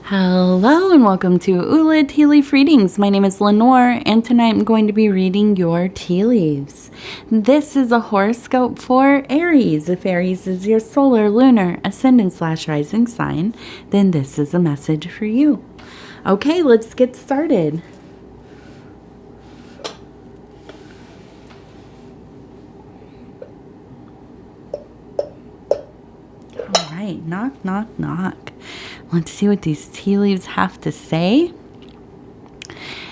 Hello and welcome to Ula Tea Leaf Readings. My name is Lenor and tonight I'm going to be reading your tea leaves. This is a horoscope for Aries. If Aries is your solar, lunar, ascendant/rising sign, then this is a message for you. Okay, let's get started. All right, knock, knock, knock. Let's see what these tea leaves have to say.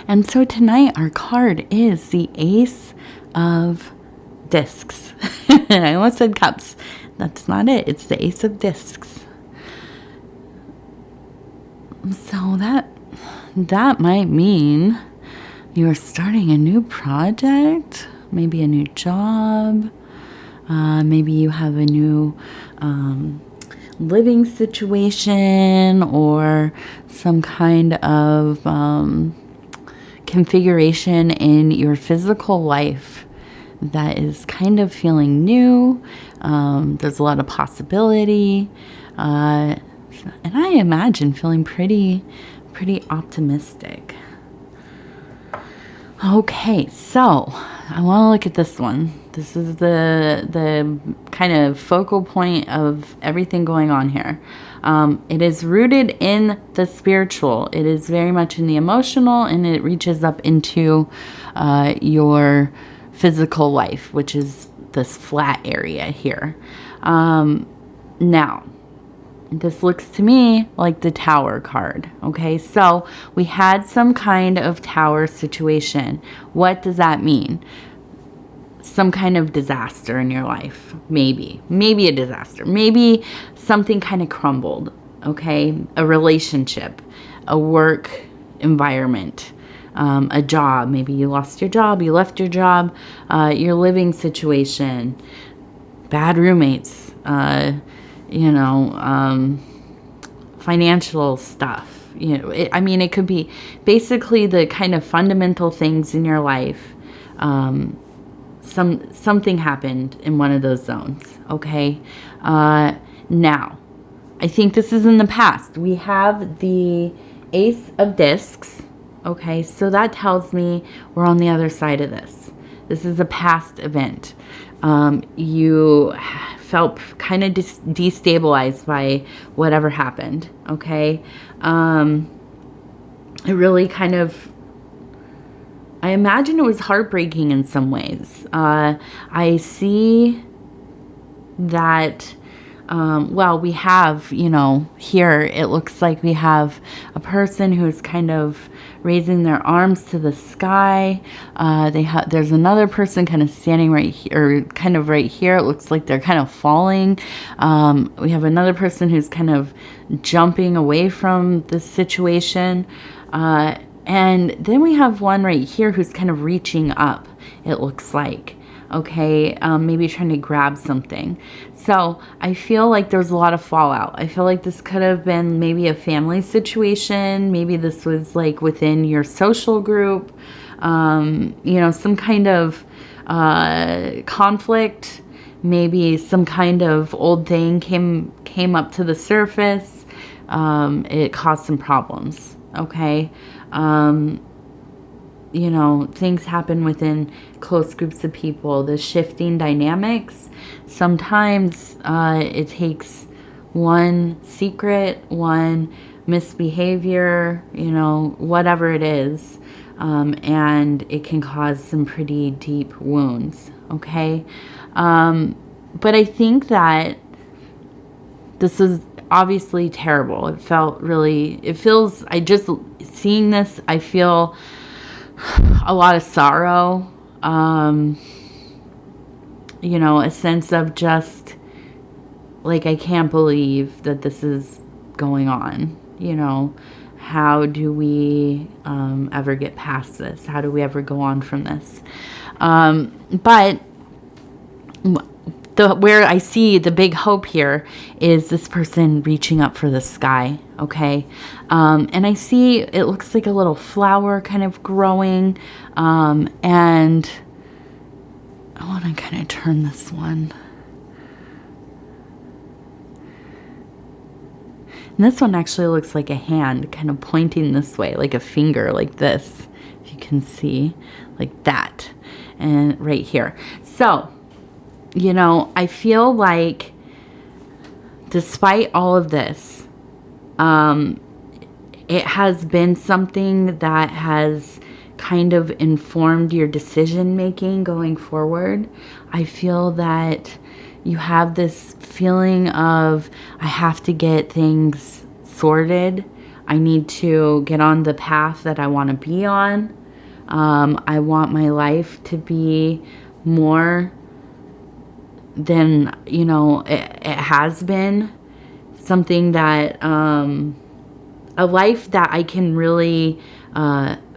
And so tonight our card is the Ace of Discs. I almost said cups. That's not it. It's the Ace of Discs. So that might mean you're starting a new project, maybe a new job. Maybe you have a new living situation or some kind of configuration in your physical life that is kind of feeling new. There's a lot of possibility. And I imagine feeling pretty optimistic. Okay, so I want to look at this one. This is the kind of focal point of everything going on here. It is rooted in the spiritual. It is very much in the emotional, and it reaches up into your physical life, which is this flat area here. Now, this looks to me like the Tower card. Okay, so we had some kind of tower situation. What does that mean? Some kind of disaster in your life. Maybe a disaster. Maybe something kind of crumbled. Okay, a relationship, a work environment, a job. Maybe you lost your job, you left your job, your living situation, bad roommates, financial stuff. It could be basically the kind of fundamental things in your life. Something happened in one of those zones. Okay. Now, I think this is in the past. We have the Ace of Discs. Okay, so that tells me we're on the other side of this. This is a past event. You felt kind of destabilized by whatever happened. Okay. It really kind of, I imagine it was heartbreaking in some ways. I see that, we have, here it looks like we have a person who's kind of raising their arms to the sky. There's another person kind of standing right here, or kind of right here. It looks like they're kind of falling. We have another person who's kind of jumping away from the situation. And then we have one right here who's kind of reaching up, it looks like. Okay, maybe trying to grab something. So I feel like there's a lot of fallout. I feel like this could have been maybe a family situation. Maybe this was like within your social group. Some kind of conflict. Maybe some kind of old thing came up to the surface. It caused some problems. Okay. Things happen within close groups of people, the shifting dynamics. Sometimes it takes one secret, one misbehavior, whatever it is, and it can cause some pretty deep wounds. Okay. But I think that this is obviously terrible. Seeing this, I feel a lot of sorrow, a sense of just like, I can't believe that this is going on. How do we ever get past this? How do we ever go on from this? But where I see the big hope here is this person reaching up for the sky. Okay. And I see, it looks like a little flower kind of growing. And I want to kind of turn this one. And this one actually looks like a hand kind of pointing this way, like a finger, like this, if you can see, like that, and right here. So, you know, I feel like despite all of this, it has been something that has kind of informed your decision making going forward. I feel that you have this feeling of, I have to get things sorted. I need to get on the path that I want to be on. I want my life to be more than, you know, it has been. Something that, a life that I can really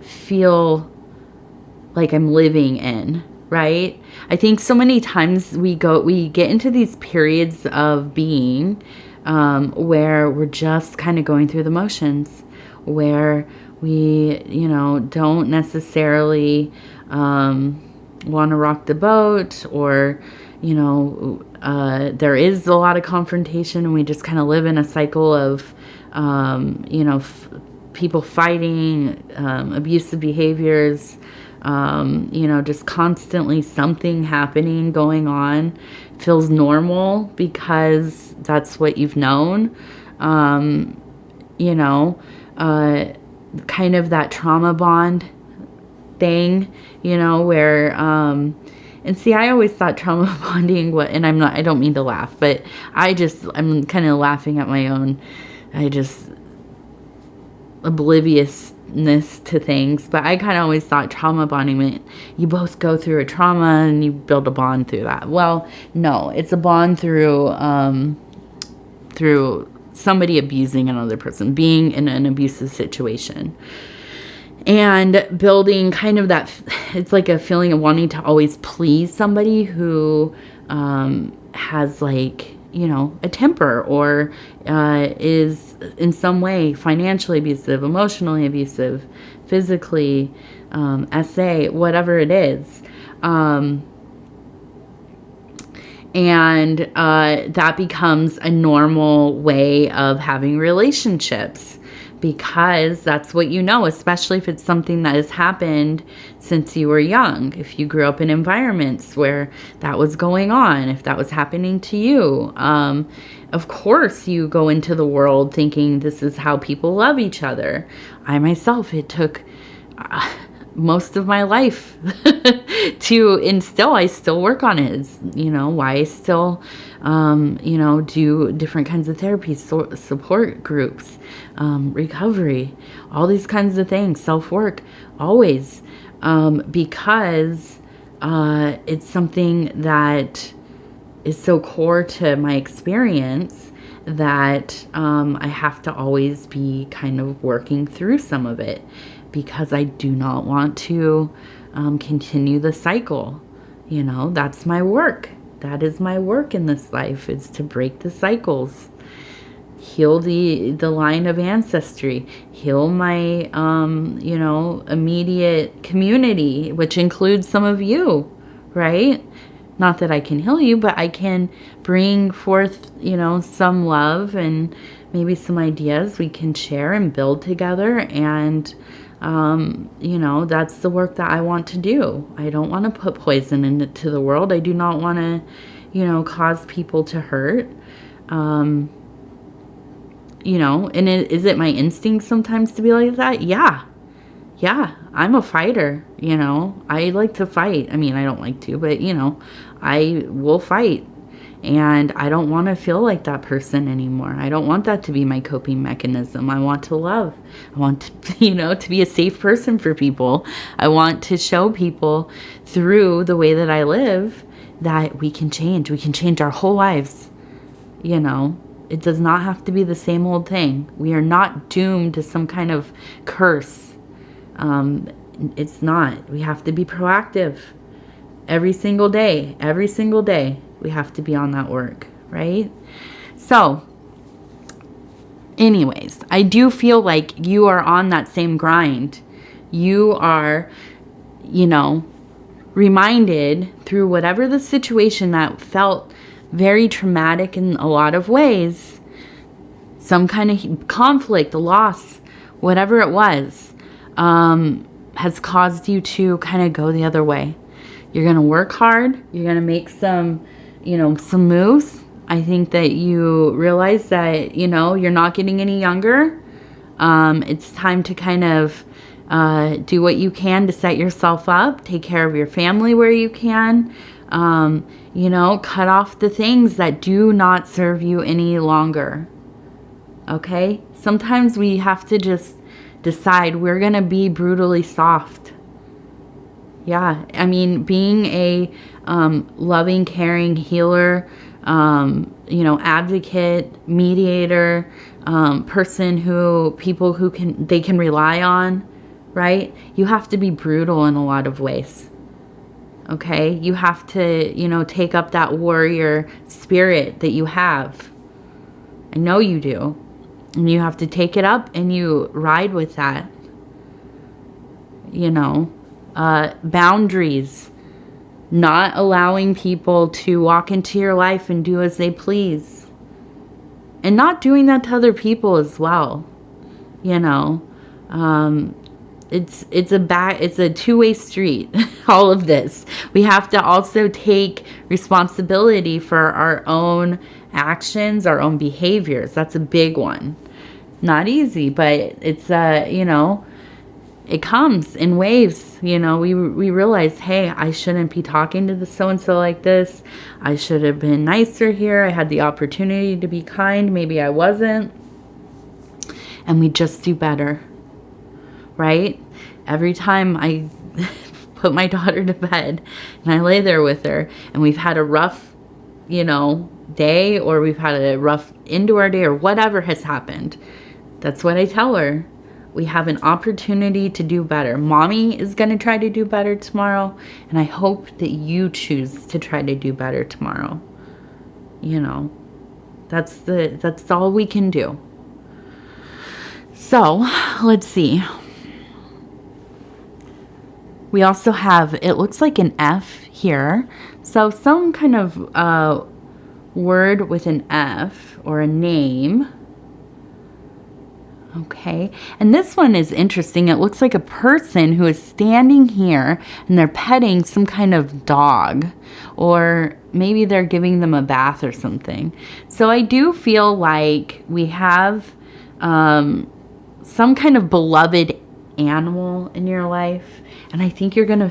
feel like I'm living in, right? I think so many times we get into these periods of being where we're just kind of going through the motions, where we, you know, don't necessarily want to rock the boat, or, you know, there is a lot of confrontation, and we just kind of live in a cycle of, you know, people fighting, abusive behaviors, you know, just constantly something happening, going on. Feels normal because that's what you've known. You know, kind of that trauma bond thing, you know, where, and see, I always thought trauma bonding, and I don't mean to laugh, but I'm kind of laughing at my own, obliviousness to things. But I kind of always thought trauma bonding meant you both go through a trauma and you build a bond through that. Well, no, it's a bond through somebody abusing another person, being in an abusive situation, and building kind of that, it's like a feeling of wanting to always please somebody who has, like, you know, a temper, or is in some way financially abusive, emotionally abusive, physically, SA, whatever it is. And that becomes a normal way of having relationships, because that's what you know, especially if it's something that has happened since you were young. If you grew up in environments where that was going on, if that was happening to you, of course you go into the world thinking this is how people love each other. I myself, it took most of my life to instill. I still work on it. It's, you know, why I still, you know, do different kinds of therapy, support groups, recovery, all these kinds of things, self-work, always, because it's something that is so core to my experience that I have to always be kind of working through some of it, because I do not want to continue the cycle. You know, that's my work. That is my work in this life, is to break the cycles, heal the line of ancestry, heal my, you know, immediate community, which includes some of you, right? Not that I can heal you, but I can bring forth, you know, some love and maybe some ideas we can share and build together. And you know, that's the work that I want to do. I don't want to put poison into the world. I do not want to, you know, cause people to hurt. You know, and is it my instinct sometimes to be like that? Yeah. Yeah, I'm a fighter, you know. I like to fight. I mean, I don't like to, but, you know, I will fight. And I don't want to feel like that person anymore. I don't want that to be my coping mechanism. I want to love. I want to, you know, to be a safe person for people. I want to show people through the way that I live that we can change. We can change our whole lives. You know, it does not have to be the same old thing. We are not doomed to some kind of curse. It's not. We have to be proactive every single day. Every single day. We have to be on that work, right? So, anyways, I do feel like you are on that same grind. You are, you know, reminded through whatever the situation that felt very traumatic in a lot of ways, some kind of conflict, loss, whatever it was, has caused you to kind of go the other way. You're going to work hard. You're going to make some, some moves. I think that you realize that, you're not getting any younger. It's time to kind of do what you can to set yourself up. Take care of your family where you can. Cut off the things that do not serve you any longer. Okay? Sometimes we have to just decide we're going to be brutally soft. Yeah, I mean, being a loving, caring healer, advocate, mediator, person people who can rely on, right? You have to be brutal in a lot of ways. Okay? You have to, take up that warrior spirit that you have. I know you do. And you have to take it up and you ride with that. Boundaries. Not allowing people to walk into your life and do as they please. And not doing that to other people as well. It's a two-way street, all of this. We have to also take responsibility for our own actions, our own behaviors. That's a big one. Not easy, but it's, it comes in waves. We realize, hey, I shouldn't be talking to the so-and-so like this. I should have been nicer here. I had the opportunity to be kind. Maybe I wasn't. And we just do better. Right? Every time I put my daughter to bed and I lay there with her and we've had a rough, day, or we've had a rough into our day, or whatever has happened, that's what I tell her. We have an opportunity to do better. Mommy is going to try to do better tomorrow, and I hope that you choose to try to do better tomorrow. That's all we can do. So, let's see. We also have, it looks like an F here. So some kind of word with an F or a name. Okay. And this one is interesting. It looks like a person who is standing here and they're petting some kind of dog, or maybe they're giving them a bath or something. So I do feel like we have some kind of beloved animal in your life, and I think you're gonna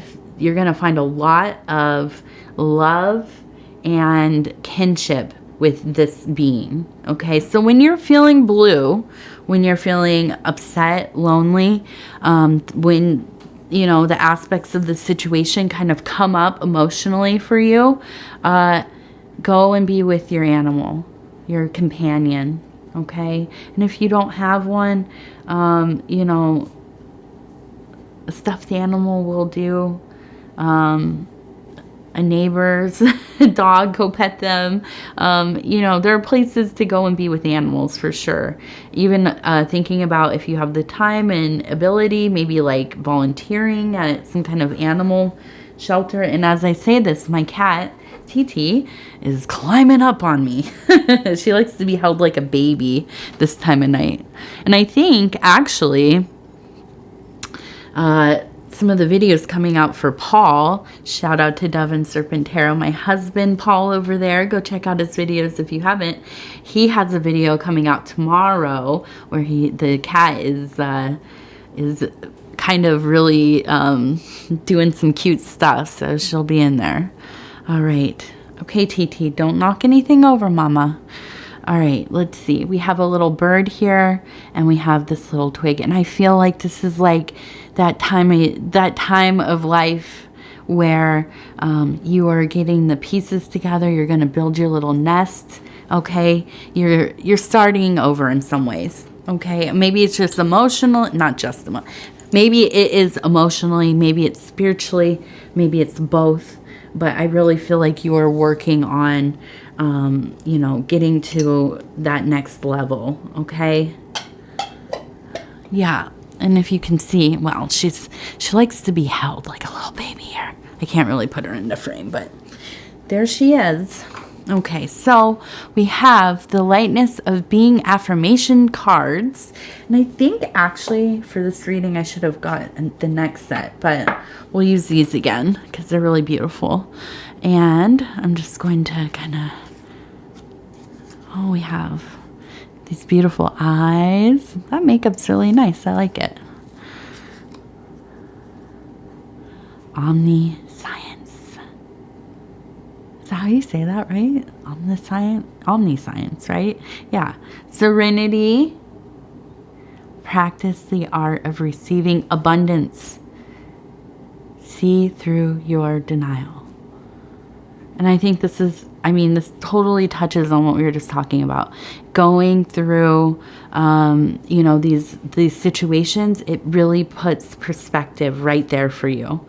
find a lot of love and kinship with this being. Okay, so when you're feeling blue, when you're feeling upset, lonely, when the aspects of the situation kind of come up emotionally for you, go and be with your animal, your companion. Okay, and if you don't have one, a stuffed animal will do. A neighbor's dog, go pet them. There are places to go and be with animals for sure. Even thinking about if you have the time and ability, maybe like volunteering at some kind of animal shelter. And as I say this, my cat, TT, is climbing up on me. She likes to be held like a baby this time of night. And I think actually some of the videos coming out for Paul, shout out to Dove and Serpent Tarot, my husband Paul over there, go check out his videos if you haven't. He has a video coming out tomorrow where the cat is kind of really doing some cute stuff, so she'll be in there. All right, okay, TT, don't knock anything over, mama. All right, let's see. We have a little bird here, and we have this little twig, and I feel like this is like that time of life where you are getting the pieces together. You're going to build your little nest. Okay, you're starting over in some ways. Okay, maybe it's just emotional, not just emotional. Maybe it is emotionally, maybe it's spiritually, maybe it's both. But I really feel like you are working on, getting to that next level, okay? Yeah, and if you can see, well, she likes to be held like a little baby here. I can't really put her in the frame, but there she is. Okay, so we have the lightness of being affirmation cards. And I think actually for this reading I should have got the next set, but we'll use these again because they're really beautiful. And I'm just going to kind of, oh, we have these beautiful eyes. That makeup's really nice. I like it. Omniscience. Is that how you say that, right? Omniscience, right? Yeah. Serenity. Practice the art of receiving abundance. See through your denial. And I think this is, this totally touches on what we were just talking about. Going through, these situations, it really puts perspective right there for you.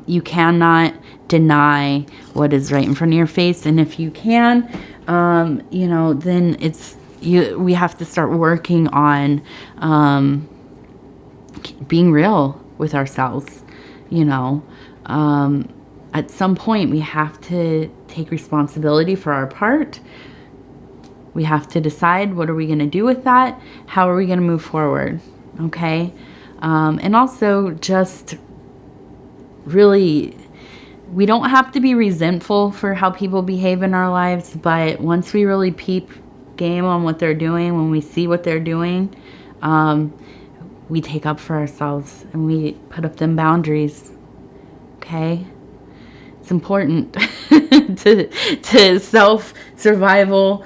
You cannot deny what is right in front of your face. And if you can, then we have to start working on being real with ourselves, at some point, we have to take responsibility for our part. We have to decide, what are we going to do with that? How are we going to move forward? Okay? And also just really, we don't have to be resentful for how people behave in our lives, but once we really peep game on what they're doing, when we see what they're doing, we take up for ourselves and we put up them boundaries. Okay? It's important to self-survival,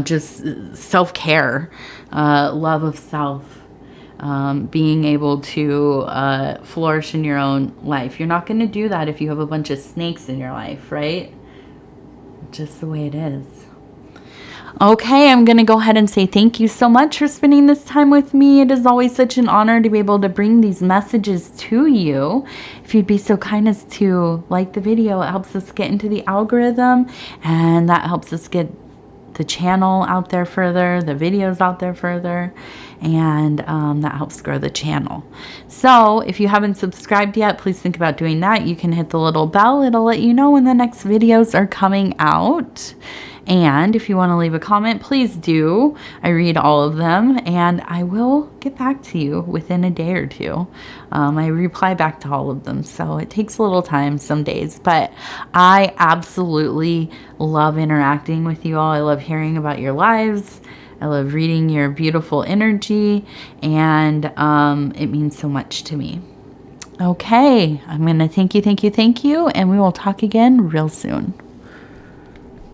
just self-care, love of self, being able to flourish in your own life. You're not going to do that if you have a bunch of snakes in your life, right? Just the way it is. Okay, I'm going to go ahead and say thank you so much for spending this time with me. It is always such an honor to be able to bring these messages to you. If you'd be so kind as to like the video, it helps us get into the algorithm, and that helps us get the channel out there further, the videos out there further, and that helps grow the channel. So if you haven't subscribed yet, please think about doing that. You can hit the little bell. It'll let you know when the next videos are coming out. And if you want to leave a comment, please do. I read all of them, and I will get back to you within a day or two. I reply back to all of them, so it takes a little time some days, but I absolutely love interacting with you all. I love hearing about your lives. I love reading your beautiful energy, and it means so much to me. Okay, I'm going to thank you, and we will talk again real soon.